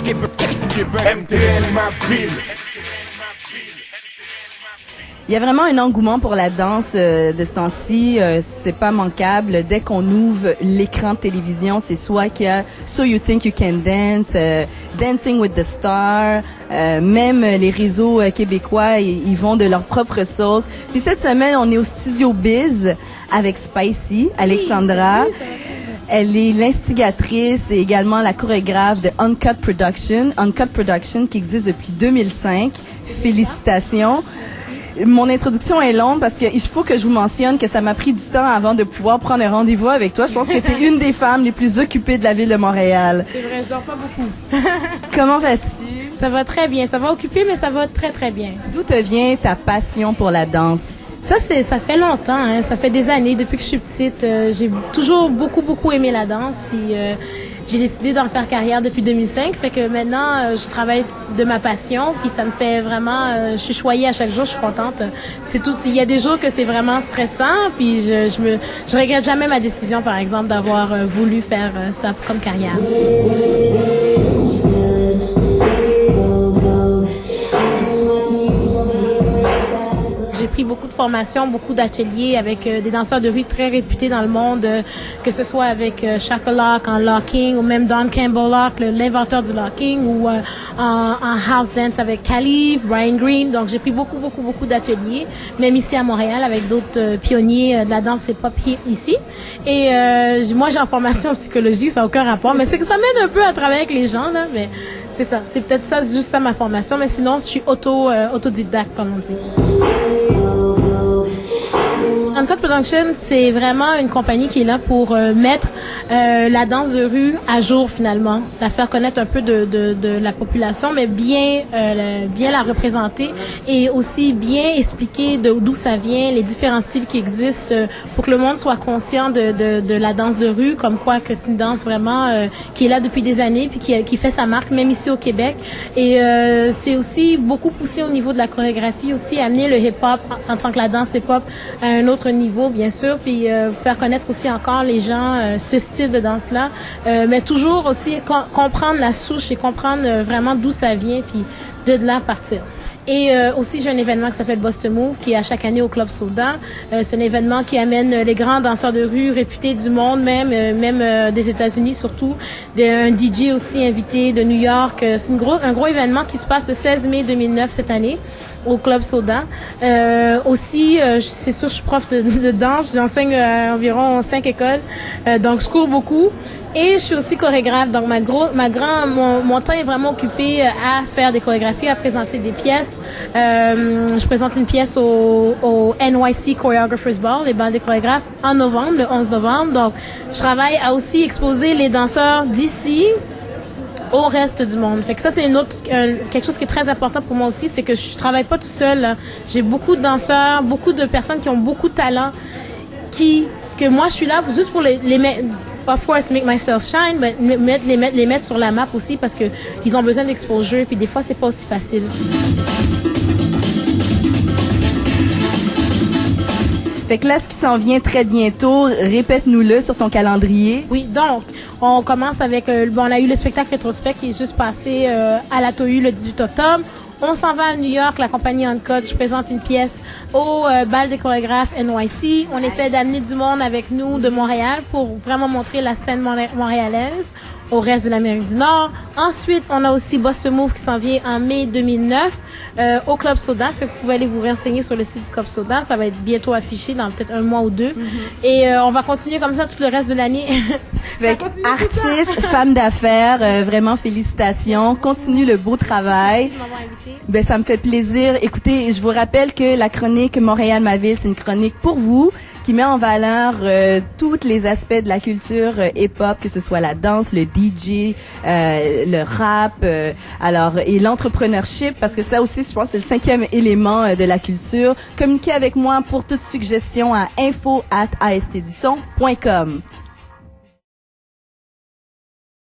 MTL, ma ville. Il y a vraiment un engouement pour la danse de ce temps-ci. C'est pas manquable. Dès qu'on ouvre l'écran de télévision, c'est soit qu'il y a So You Think You Can Dance, Dancing with the Star, même les réseaux québécois, ils vont de leur propre sauce. Puis cette semaine, on est au Studio Biz avec Spicy, Alexandra. Oui, elle est l'instigatrice et également la chorégraphe de Uncut Production qui existe depuis 2005. Félicitations. Mon introduction est longue parce qu'il faut que je vous mentionne que ça m'a pris du temps avant de pouvoir prendre un rendez-vous avec toi. Je pense que tu es une des femmes les plus occupées de la ville de Montréal. C'est vrai, je dors pas beaucoup. Comment vas-tu? Ça va très bien. Ça va occuper, mais ça va très, très bien. D'où te vient ta passion pour la danse? Ça fait longtemps, hein. Ça fait des années. Depuis que je suis petite, j'ai toujours beaucoup aimé la danse. Puis j'ai décidé d'en faire carrière depuis 2005. Fait que maintenant, je travaille de ma passion. Puis ça me fait vraiment... je suis choyée à chaque jour. Je suis contente. C'est tout. Il y a des jours que c'est vraiment stressant. Puis je regrette jamais ma décision, par exemple, d'avoir voulu faire ça comme carrière. J'ai pris beaucoup de formations, beaucoup d'ateliers avec des danseurs de rue très réputés dans le monde, que ce soit avec Shaka Lock en locking ou même Don Campbell Lock, l'inventeur du locking, ou en house dance avec Khalif, Brian Green. Donc j'ai pris beaucoup d'ateliers, même ici à Montréal avec d'autres pionniers de la danse hip-hop ici. Et moi j'ai en formation en psychologie, ça n'a aucun rapport, mais c'est que ça m'aide un peu à travailler avec les gens, là, mais c'est ça, c'est peut-être ça, juste ça ma formation, mais sinon je suis autodidacte comme on dit. Uncut Production, c'est vraiment une compagnie qui est là pour mettre la danse de rue à jour finalement, la faire connaître un peu de la population, mais bien la représenter et aussi bien expliquer d'où ça vient, les différents styles qui existent pour que le monde soit conscient de la danse de rue, comme quoi que c'est une danse vraiment qui est là depuis des années puis qui fait sa marque même ici au Québec. Et c'est aussi beaucoup poussé au niveau de la chorégraphie, aussi amener le hip-hop en tant que la danse hip-hop à un autre niveau, bien sûr, puis faire connaître aussi encore les gens ce style de danse-là, mais toujours aussi comprendre la souche et comprendre vraiment d'où ça vient, puis de là partir. Et aussi, j'ai un événement qui s'appelle Bust Move, qui est à chaque année au Club Soda. C'est un événement qui amène les grands danseurs de rue réputés du monde, même des États-Unis surtout. Un DJ aussi invité de New York. C'est un gros événement qui se passe le 16 mai 2009 cette année au Club Soda. Aussi, c'est sûr, je suis prof de danse. J'enseigne à environ 5 écoles. Donc, je cours beaucoup. Et je suis aussi chorégraphe, donc mon temps est vraiment occupé à faire des chorégraphies, à présenter des pièces. Je présente une pièce au NYC Choreographers Ball, les balles des chorégraphes, en novembre, le 11 novembre. Donc, je travaille à aussi exposer les danseurs d'ici au reste du monde. Fait que ça, c'est quelque chose qui est très important pour moi aussi, c'est que je travaille pas tout seul, là. J'ai beaucoup de danseurs, beaucoup de personnes qui ont beaucoup de talent, que moi, je suis là juste pour les mettre. Of course, make myself shine, mais les mettre sur la map aussi parce que ils ont besoin d'exposure, puis des fois, c'est pas aussi facile. Fait que là, ce qui s'en vient très bientôt, répète-nous-le sur ton calendrier. Oui, donc, on commence avec, on a eu le spectacle rétrospect qui est juste passé à la TOU le 18 octobre. On s'en va à New York, la compagnie Uncut. Je présente une pièce au bal des chorégraphes NYC. On essaie d'amener du monde avec nous de Montréal pour vraiment montrer la scène montréalaise au reste de l'Amérique du Nord. Ensuite, on a aussi Bust Move qui s'en vient en mai 2009 au Club Soda. Fait que vous pouvez aller vous renseigner sur le site du Club Soda. Ça va être bientôt affiché dans peut-être un mois ou deux. Et on va continuer comme ça tout le reste de l'année. Avec artiste, femme d'affaires, vraiment félicitations. Continue le beau travail. Ben, ça me fait plaisir. Écoutez, je vous rappelle que la chronique Montréal ma ville, c'est une chronique pour vous qui met en valeur tous les aspects de la culture hip-hop, que ce soit la danse, le DJ, le rap, et l'entrepreneurship, parce que ça aussi, je pense, c'est le 5e élément de la culture. Communiquez avec moi pour toute suggestion à info@astduson.com.